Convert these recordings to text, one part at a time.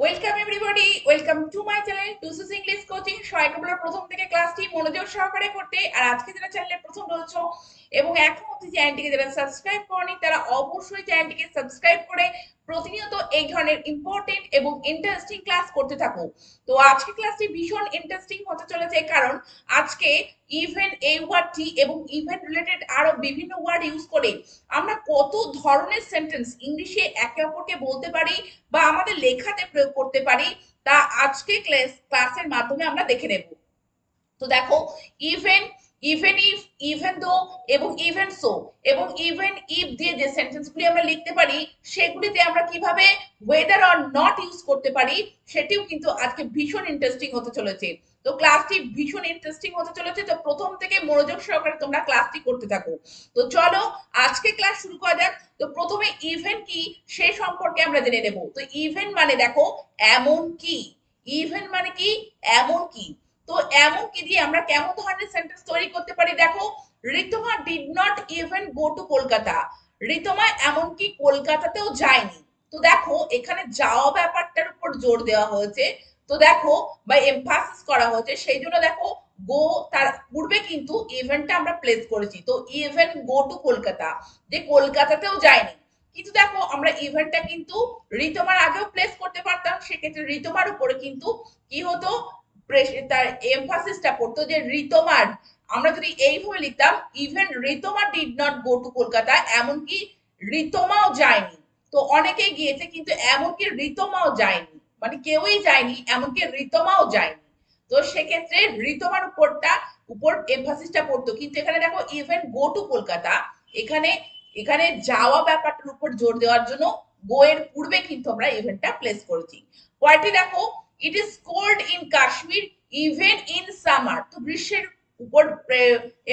Welcome everybody, welcome to my channel টুসুস English coaching. সবাইকে বলো প্রথম থেকে ক্লাসটি মনোযোগ সহকারে করতে। আর আজকে যারা চ্যানেলে প্রথম রয়েছো এবং এখন অবধি চ্যানেলটিকে যারা সাবস্ক্রাইব করনি তারা অবশ্যই চ্যানেলটিকে সাবস্ক্রাইব করে প্রতিনিয়ত এই ধরনের ইম্পর্টেন্ট এবং ইন্টারেস্টিং ক্লাস করতে থাকো। তো আজকে ক্লাসটি ভীষণ ইন্টারেস্টিং হতে চলেছে, কারণ আজকে ইভেন এই ওয়ার্ডটি এবং ইভেন রিলেটেড আরো বিভিন্ন ওয়ার্ড ইউজ করে আমরা কত ধরনের সেন্টেন্স ইংলিশে একে অপরকে বলতে পারি বা আমাদের লেখাতে প্রয়োগ করতে পারি, তা আজকে ক্লাসের মাধ্যমে আমরা দেখে নেব। তো দেখো, even, even if, even though এবং ইভেন সো এবং ইভেন ইফ দিয়ে যে সেন্টেন্সগুলি আমরা লিখতে পারি সেগুলিতে আমরা কিভাবে ওয়েদার অর নট ইউজ করতে পারি সেটিও কিন্তু আজকে ভীষণ ইন্টারেস্টিং হতে চলেছে। তো ক্লাসটি ভীষণ ইন্টারেস্টিং হতে চলেছে, তো প্রথম থেকে মনোযোগ সহকারে তোমরা ক্লাসটি করতে থাকো। তো চলো আজকে ক্লাস শুরু করা যাক। তো প্রথমে ইভেন কি সেই সম্পর্কে আমরা জেনে নেব। তো ইভেন মানে দেখো এমন কি, ইভেন মানে কি এমন কি। তো এমন কি দিয়ে আমরা কেমন ধরনের সেন্টেন্স তৈরি করতে পারি। দেখো, Ritma did not even go to Kolkata. Ritma এমনকি কলকাতাতেও যায়নি। তো দেখো এখানে যাওয়া ব্যাপারটার উপর জোর দেওয়া হয়েছে। তো দেখো বা এমফাসিস করা হয়েছে, সেই জন্য দেখো গো তার পূর্বে কিন্তু ইভেন্টটা আমরা প্লেস করেছি। তো ইভেন গো টু কলকাতা, যে কলকাতাতেও যায়নি। কিন্তু দেখো আমরা ইভেন্টটা কিন্তু রিতমার আগেও প্লেস করতে পারতাম, সেক্ষেত্রে রিতমার উপরে কিন্তু কি হতো, তার এমফাসিসটা পড়তো যে রিতমার। আমরা যদি এইভাবে লিখতাম even Ritma did not go to Kolkata, এমনকি রিতমাও যায়নি। তো অনেকেই গিয়েছে কিন্তু এমনকি রিতমাও যায়নি, মানে কেউই যায়নি, এমনকি রিতমাও যায়নি। তো সেক্ষেত্রে রিতমার উপর এমফাসিসটা পড়তো। কিন্তু এখানে দেখো ইভেন গো টু কলকাতা, এখানে এখানে যাওয়া ব্যাপারটার উপর জোর দেওয়ার জন্য গো এর পূর্বে কিন্তু আমরা ইভেন্টটা প্লেস করেছি। পরেরটি দেখো, it is cold in Kashmir even in summer. তো গ্রীষ্মের উপর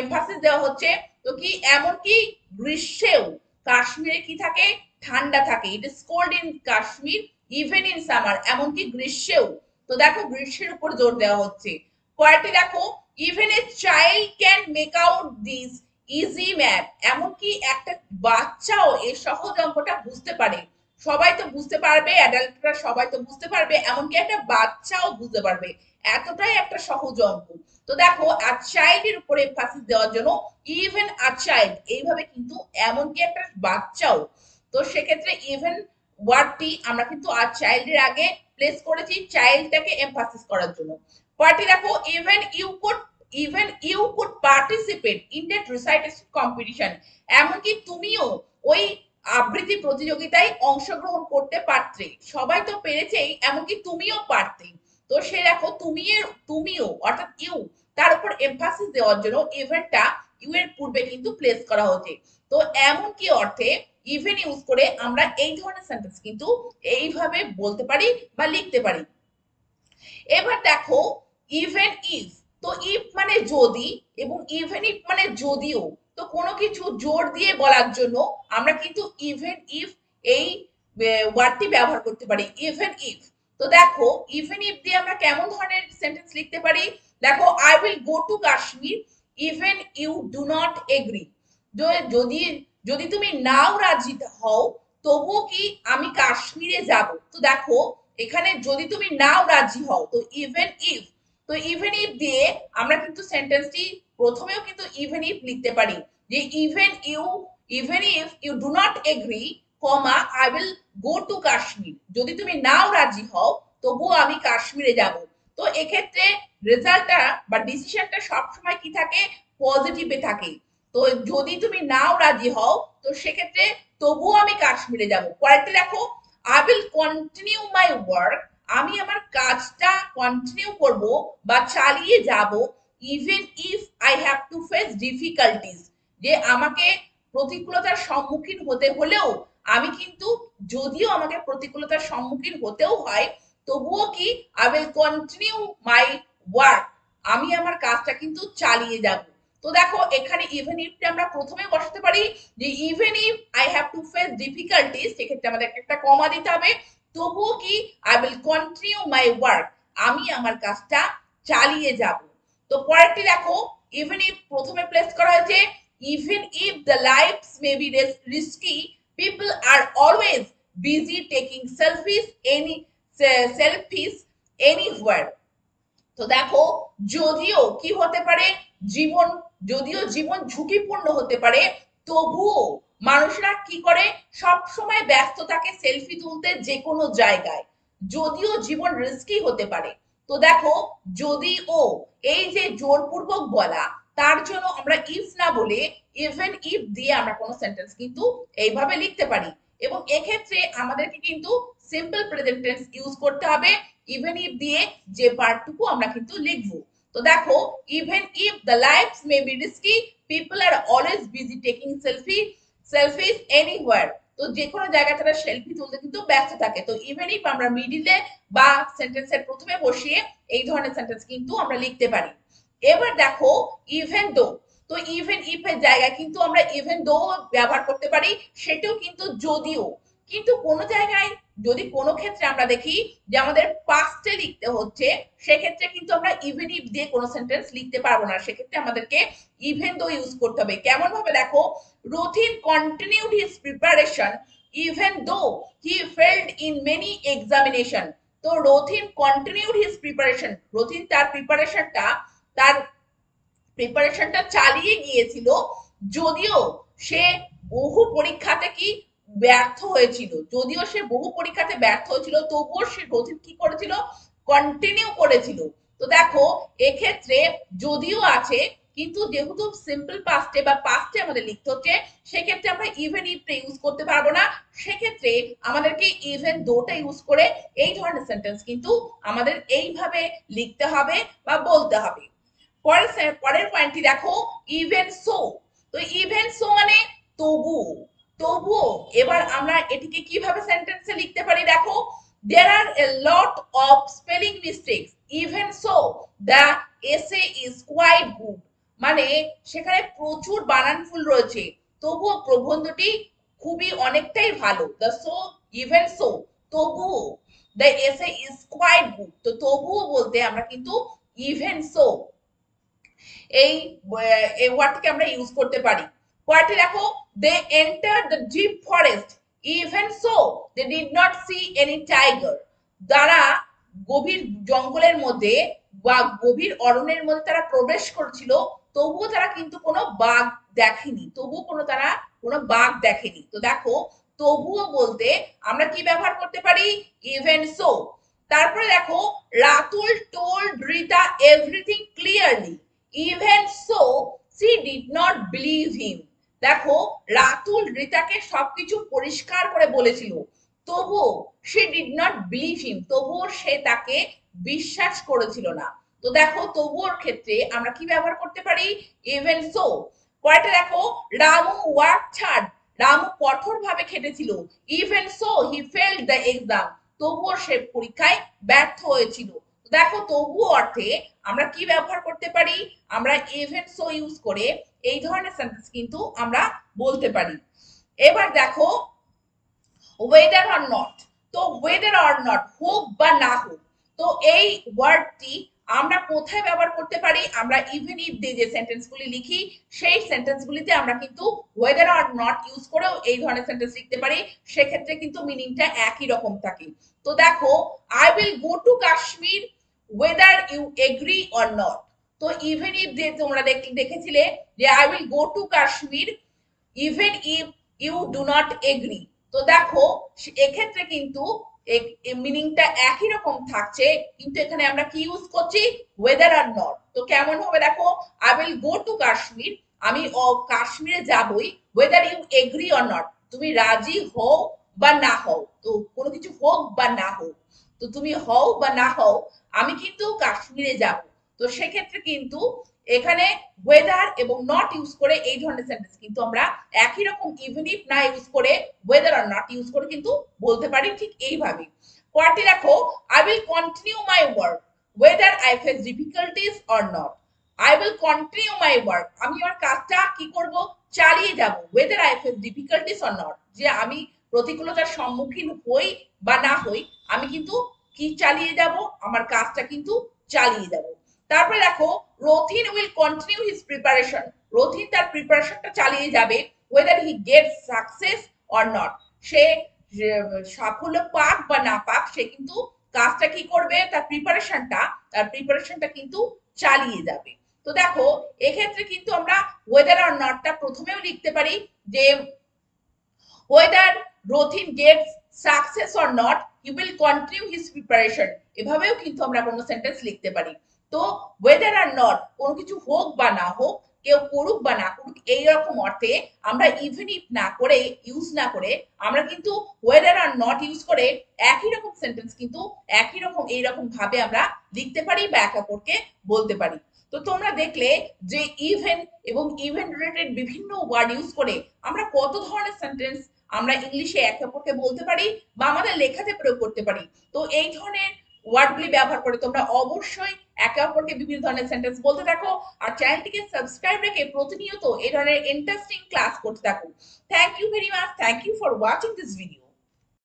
এমফাসিস দেওয়া হচ্ছে। তো কি এমনকি গ্রীষ্মেও কাশ্মীরে কি থাকে, ঠান্ডা থাকে। It is cold in Kashmir even in summer, এমনকি গ্রীষ্মেও। তো দেখো গ্রীষ্মের উপর জোর দেওয়া হচ্ছে। পরেরটি দেখো, even a child can make out this easy map. এমনকি একটা বাচ্চাও এই সহজ অঙ্কটা বুঝতে পারে। সবাই তো বুঝতে পারবে, অ্যাডাল্টরা সবাই তো বুঝতে পারবে, এমনকি একটা বাচ্চাও বুঝতে পারবে, এতটাই একটা সহজ অঙ্ক। তো দেখো আ চাইল্ডের উপরে এমফাসিস দেওয়ার জন্য ইভেন আ চাইল্ড, এইভাবে কিন্তু এমনকি একটা বাচ্চাও। তো সেক্ষেত্রে ইভেন ওয়ার্ডটি আমরা কিন্তু আ চাইল্ডের আগে প্লেস করেছি চাইল্ডটাকে এমফাসিস করার জন্য। পরেরটি দেখো, even you could participate in that recitation competition. এমনকি তুমিও ওই আবৃত্তি প্রতিযোগিতায় অংশগ্রহণ করতে পারতে। সবাই তো পেরেছেই, এমনকি তুমিও পারতে। তো সে দেখো তুমিও অর্থাৎ ইউ, তার উপর এমফাসিস দেওয়ার জন্য ইভেন্টটা ইউ এর পূর্বে কিন্তু প্লেস করা হচ্ছে। তো এমন কি অর্থে ইভেন ইউজ করে আমরা এই ধরনের সেন্টেন্স কিন্তু এইভাবে বলতে পারি বা লিখতে পারি। এবার দেখো, ইভেন ইফ। তো ইফ মানে যদি এবং ইভেন ইফ মানে যদিও। তো কোনো কিছু জোর দিয়ে বলার জন্য আমরা কিন্তু ইভেন ইফ এই ওয়ার্ডটি ব্যবহার করতে পারি, ইভেন ইফ। তো দেখো ইভেন ইফ দিয়ে আমরা কেমন ধরনের সেন্টেন্স লিখতে পারি। দেখো, I will go to Kashmir even you do not agree. যদি যদি তুমি নাও রাজি হও তবুও কি আমি কাশ্মীরে যাব। তো দেখো এখানে যদি তুমি নাও রাজি হও, তো ইভেন ইফ। তো ইভেন ইফ দিয়ে আমরা কিন্তু সেন্টেন্সটি প্রথমেও কিন্তু ইভেন ইফ লিখতে পারি, যে even if you do not agree comma I will go to Kashmir. যদি তুমি নাও রাজি হও তবুও আমি কাশ্মীরে যাব। তো এক্ষেত্রে রেজাল্টটা বা ডিসিশনটা সবসময় কি থাকে, পজিটিভে থাকে। তো যদি তুমি নাও রাজি হও তো সেক্ষেত্রে তবুও আমি কাশ্মীরে যাব। পরেরটি দেখো, I will continue my work. আমি আমার কাজটা কন্টিনিউ করব বা চালিয়ে যাব even if I have to face difficulties. যে আমাকে প্রতিকূলতার সম্মুখীন হতে হলেও আমি কিন্তু, যদিও আমাকে প্রতিকূলতার সম্মুখীন হতেও হয়, তবুও কি I will continue my work, আমি আমার কাজটা কিন্তু চালিয়ে যাব। তো দেখো এখানে ইভেন ইফটা আমরা প্রথমে বসাতে পারি যে even if I have to face difficulties, সেক্ষেত্রে আমাদের একটা কমা দিতে হবে। তবুও কি I will continue my work, আমি আমার কাজটা চালিয়ে যাব। তো পরেরটি দেখো, ইভেন ইফ প্রথমে প্লেস করা হয়েছে even if the life's may be risky people are always busy taking selfish any selfish anywhere. তো দেখো, যদিও কি হতে পারে, জীবন যদিও জীবন ঝুঁকিপূর্ণ হতে পারে, তবুও মানুষরা কি করে, সব সময় ব্যস্ত থাকে সেলফি তুলতে যে কোনো জায়গায়, যদিও জীবন রিস্কি হতে পারে। তো দেখো, যদিও এই যে জোরপূর্বক বলা, তার জন্য আমরা ইফ না বলে ইভেন ইফ দিয়ে আমরা কোনো সেন্টেন্স কিন্তু এইভাবে লিখতে পারি। এবং এক্ষেত্রে আমাদেরকে কিন্তু সিম্পল প্রেজেন্ট টেন্স ইউজ করতে হবে ইভেন ইফ দিয়ে, যে পার্টটুকু আমরা কিন্তু লিখবো। তো দেখো, even if the life's may be risky, people are always busy taking selfies anyway. তো যে কোনো জায়গায় তারা সেলফি তুলতে কিন্তু ব্যস্ত থাকে। তো ইভেন ইফ আমরা মিডিলে বা সেন্টেন্সের প্রথমে বসিয়ে এই ধরনের সেন্টেন্স কিন্তু আমরা লিখতে পারি। এবার দেখো, ইভেন দো। তো ইভেন ইফ এর জায়গায় কিন্তু আমরা ইভেন দো ব্যবহার করতে পারি, সেটাও কিন্তু যদিও। কিন্তু কোনো জায়গায় যদি কোনো ক্ষেত্রে আমরা দেখি যে আমাদের পাস্টে লিখতে হচ্ছে, সেক্ষেত্রে কিন্তু আমরা ইভেন ইফ দিয়ে কোনো সেন্টেন্স লিখতে পারবো না, সেক্ষেত্রে আমাদেরকে ইভেন দো ইউজ করতে হবে। কেমন ভাবে দেখো, Rathin continued his preparation even though he failed in many examination. তো Rathin continued his preparation, Rathin তার প্রিপারেশনটা চালিয়ে গিয়েছিল, যদিও সে বহু পরীক্ষাতে কি ব্যর্থ হয়েছিল, যদিও সে বহু পরীক্ষাতে ব্যর্থ হয়েছিল, তবুও সে রথিন কি করেছিল, কন্টিনিউ করেছিল। তো দেখো, এক্ষেত্রে যদিও আছে, কিন্তু যেহেতু সিম্পল পাস্টে বা পাস্টে আমাদের লিখতে হচ্ছে, সেক্ষেত্রে আমরা ইভেন ইফটা ইউজ করতে পারবো না, সেক্ষেত্রে আমাদেরকে ইভেন দোটা ইউজ করে এই ধরনের সেন্টেন্স কিন্তু আমাদের এইভাবে লিখতে হবে বা বলতে হবে। পরের পয়েন্টটি দেখো, ইভেন সো। তো ইভেন সো মানে তবুও, তবুও। এবার আমরা এটিকে কিভাবে সেন্টেন্সে লিখতে পারি, দেখো, there are a lot of spelling mistakes even so the essay is quite good। মানে সেখানে প্রচুর বানান ভুল রয়েছে, তবুও প্রবন্ধটি খুবই অনেকটাই ভালো। the so even so, তবুও, the essay is quite good। তো তবুও বলতে আমরা কিন্তু even so এই ওয়ার্ডটিকে আমরা ইউজ করতে পারি। পরেরটি দেখো, they enter the deep forest even so they did not see any tiger. তারা গভীর জঙ্গলের মধ্যে বা গভীর অরণ্যের মধ্যে তারা প্রবেশ করছিল, তবুও তারা কিন্তু কোনো বাঘ দেখেনি, তবুও তারা কোনো বাঘ দেখেনি। তো দেখো, তবুও বলতে আমরা কি ব্যবহার করতে পারি, ইভেন সো। তারপরে দেখো, Ratul told Rita everything clearly even so she did not believe him। দেখো, রাতুল রিতাকে সবকিছু পরিষ্কার করে বলেছিল, তবুও she did not believe him, তবুও সে তাকে বিশ্বাস করেছিল না। তো দেখো, তবুওর ক্ষেত্রে আমরা কি ব্যবহার করতে পারি, ইভেন সো। পরেরটা দেখো, রামু ওয়ার্কড হার্ড, রামু কঠোর ভাবে খেটেছিল, even so he failed the exam, তবুও সে পরীক্ষায় ব্যর্থ হয়েছিল। দেখো, তবুও অর্থে আমরা কি ব্যবহার করতে পারি, আমরা ইভেন সো ইউজ করে এই ধরনের সেন্টেন্স কিন্তু আমরা বলতে পারি। এবার দেখো, ওয়েদার অর নট। তো ওয়েদার অর নট, হোক বা না হোক, তো এই ওয়ার্ডটি আমরা কোথায় ব্যবহার করতে পারি, আমরা ইভেন ইফ দিয়ে যে সেন্টেন্সগুলি লিখি, সেই সেন্টেন্সগুলিতে আমরা কিন্তু ওয়েদার অর নট ইউজ করেও এই ধরনের সেন্টেন্স লিখতে পারি, সেক্ষেত্রে কিন্তু মিনিংটা একই রকম থাকে। তো দেখো, I will go to Kashmir whether you agree or not. তো ইভেন ইফ দিয়ে তোমরা দেখেছিলে যে I will go to Kashmir even if you do not agree. তো দেখো, এক্ষেত্রে কিন্তু মিনিংটা একই রকম থাকছে, কিন্তু এখানে আমরা কি ইউজ করছি, ওয়েদার আর নট। তো কেমন হবে দেখো, I will go to Kashmir, আমি কাশ্মীরে যাবই, whether you agree or not, তুমি রাজি হও বা না হও, তো কোনো কিছু হোক বা না হোক, তো তুমি হও বা না হও, আমি কিন্তু কাশ্মীরে যাব। তো সেক্ষেত্রে কিন্তু এখানে ওয়েদার এবং নট ইউজ করে এই ধরনের সেন্টেন্স কিন্তু আমরা একই রকম ইভেন ইফ না ইউজ করে ওয়েদার আর নট ইউজ করে কিন্তু বলতে পারি ঠিক এইভাবে। পরেরটি দেখো, I will continue my work weather I face difficulties or not. I will continue my work, আমি আমার কাজটা কি করব, চালিয়ে যাব, weather I face difficulties or not, যে আমি প্রতিকূলতার সম্মুখীন হই বা না হই, আমি কিন্তু কি চালিয়ে যাব, আমার কাজটা কিন্তু চালিয়ে যাব। তারপরে দেখো, Rathin will continue his preparation, Rathin তার প্রিপারেশনটা চালিয়ে যাবে, whether he gets success or not, সে সাফল্য পাক বা না পাক, সে কিন্তু কাজটা কি করবে, তার প্রিপারেশনটা কিন্তু চালিয়ে যাবে। তো দেখো এক্ষেত্রে কিন্তু আমরা ওয়েদার অর নটটা প্রথমেও লিখতে পারি যে whether Rathin gets success or not he will continue his preparation, এভাবেও কিন্তু আমরা কোনো সেন্টেন্স লিখতে পারি। তো ওয়েদার আর নট, কোনো কিছু হোক বা না হোক, কেউ করুক বা না করুক, এইরকম অর্থে আমরা ইভেন ইফ না করে, ইউজ না করে, আমরা কিন্তু ওয়েদার আর নট ইউজ করে একই রকম সেন্টেন্স কিন্তু একই রকম এইরকম ভাবে আমরা লিখতে পারি বা একে অপরকে বলতে পারি। তো তোমরা দেখলে যে ইভেন এবং ইভেন রিলেটেড বিভিন্ন ওয়ার্ড ইউজ করে আমরা কত ধরনের সেন্টেন্স আমরা ইংলিশে একে অপরকে বলতে পারি বা আমাদের লেখাতে প্রয়োগ করতে পারি। তো এই ধরনের ওয়ার্ডগুলি ব্যবহার করে তোমরা অবশ্যই একে অপরকে বিভিন্ন ধরনের সেন্টেন্স বলতে থাকো, আর চ্যানেলটিকে সাবস্ক্রাইব রেখে প্রতিনিয়ত এই ধরনের ইন্টারেস্টিং ক্লাস করতে থাকো। Thank you very much, thank you for watching this video.